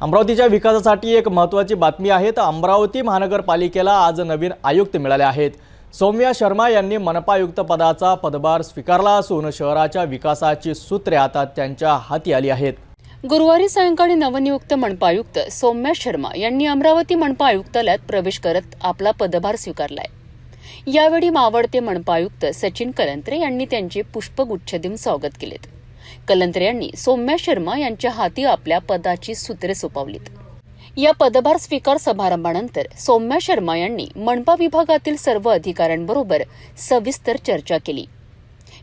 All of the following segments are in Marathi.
अमरावतीच्या विकासासाठी एक महत्त्वाची बातमी आहे। तर अमरावती महानगरपालिकेला आज नवीन आयुक्त मिळाले आहेत। सौम्या शर्मा यांनी मनपा आयुक्त पदाचा पदभार स्वीकारला असून शहराच्या विकासाची सूत्रे आता त्यांच्या हाती आली आहेत। गुरुवारी सायंकाळी नवनियुक्त मनपा आयुक्त सौम्या शर्मा यांनी अमरावती मनपा आयुक्तालयात प्रवेश करत आपला पदभार स्वीकारलाय। यावेळी मावळते मनपा आयुक्त सचिन कलंत्रे यांनी त्यांचे पुष्पगुच्छ देऊन स्वागत केलेत। कलंत्रे यांनी सौम्या शर्मा यांच्या हाती आपल्या पदाची सूत्रे सोपवलीत। या पदभार स्वीकार समारंभानंतर सौम्या शर्मा यांनी मनपा विभागातील सर्व अधिकाऱ्यांबरोबर सविस्तर चर्चा केली।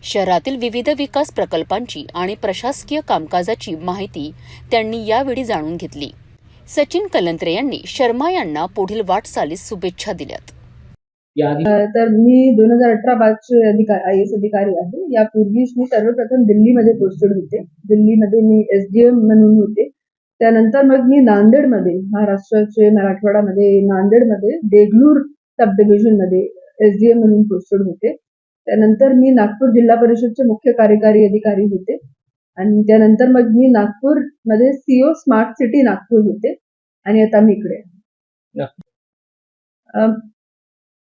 शहरातील विविध विकास प्रकल्पांची आणि प्रशासकीय कामकाजाची माहिती त्यांनी यावेळी जाणून घेतली। सचिन कलंत्रे यांनी शर्मा यांना पुढील वाटचालीस शुभेच्छा दिल्यात। तर मी 2018 बॅचचे IAS अधिकारी आहे। यापूर्वी मी सर्वप्रथम दिल्लीमध्ये पोस्टेड होते। दिल्लीमध्ये मी SDM म्हणून होते। त्यानंतर मग मी नांदेडमध्ये, महाराष्ट्राचे मराठवाड्यामध्ये नांदेडमध्ये देगलूर सब डिव्हिजन मध्ये SDM म्हणून पोस्टेड होते। त्यानंतर मी नागपूर जिल्हा परिषदचे मुख्य कार्यकारी अधिकारी होते आणि त्यानंतर मग मी नागपूर मध्ये CO स्मार्ट सिटी नागपूर होते आणि आता मी इकडे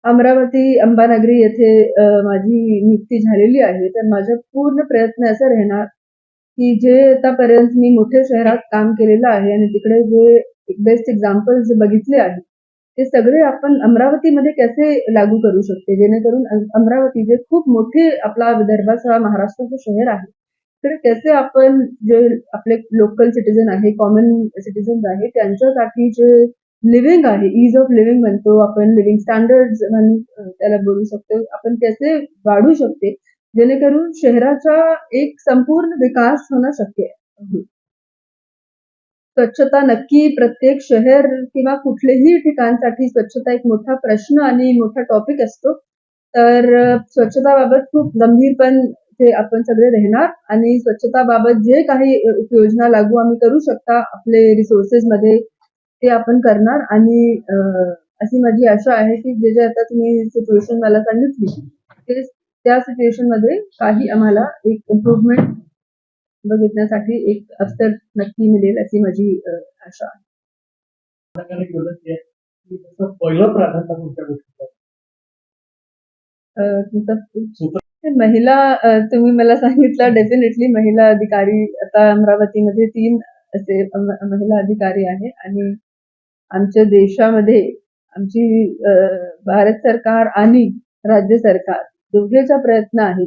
अमरावती अंबानगरी येथे माझी नियुक्ती झालेली आहे। तर माझा पूर्ण प्रयत्न असा राहणार की जे आतापर्यंत मी मोठ्या शहरात काम केलेलं आहे आणि तिकडे जे बेस्ट एक्झाम्पल्स बघितले आहेत ते सगळे आपण अमरावतीमध्ये कसे लागू करू शकते, जेणेकरून अमरावती जे खूप मोठे आपला विदर्भाचा महाराष्ट्राचं शहर आहे तर कसे आपण जे आपले लोकल सिटीजन आहे, कॉमन सिटीजन आहे, त्यांच्यासाठी जे लिव्हिंग आहे, ईज ऑफ लिव्हिंग म्हणतो आपण, लिव्हिंग स्टँडर्ड्स म्हणून त्याला बोलू शकतो, आपण कसे वाढू शकते जेणेकरून शहराचा एक संपूर्ण विकास होणं शक्य आहे। स्वच्छता नक्की प्रत्येक शहर किंवा कुठल्याही ठिकाणसाठी स्वच्छता एक मोठा प्रश्न आणि मोठा टॉपिक असतो। तर स्वच्छताबाबत खूप गंभीरपण ते आपण सगळे राहणार आणि स्वच्छताबाबत जे काही उपाययोजना लागू आम्ही करू शकता आपले रिसोर्सेस मध्ये ते आपण करणार आणि अशी माझी आशा आहे की जे आता तुम्ही सिच्युएशन मला सांगितली ते त्या सिच्युएशन मध्ये काही आम्हाला एक इम्प्रूव्हमेंट बघण्यासाठी एक अवसर नक्की मिळेल अशी माझी आशा आहे। महिला तुम्ही मला सांगितलं, डेफिनेटली महिला अधिकारी आता अमरावतीमध्ये 3 असे महिला अधिकारी आहे आणि आमच्या देशामध्ये आमची भारत सरकार आणि राज्य सरकार दोघेचा प्रयत्न आहे।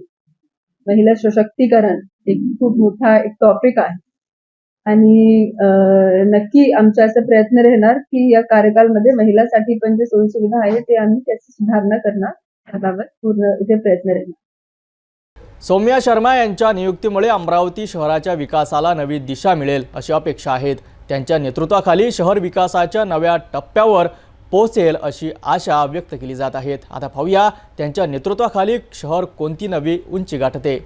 महिला सशक्तीकरण एक खूप मोठा एक टॉपिक आहे आणि नक्की आमचा असा प्रयत्न राहणार की या कार्यकाळामध्ये महिलांसाठी पण जे सोयीसुविधा आहे ते आम्ही त्याची सुधारणा करणार, त्याबाबत पूर्ण इथे प्रयत्न राहणार। सौम्या शर्मा यांच्या नियुक्तीमुळे अमरावती शहराच्या विकासाला नवी दिशा मिळेल अशी अपेक्षा आहेत। त्यांच्या नेतृत्वाखाली शहर विकासाच्या नव्या टप्प्यावर पोहोचेल अशी आशा व्यक्त केली जात आहे। आता पाहूया त्यांच्या नेतृत्वाखाली शहर कोणती नवी उंची गाठते।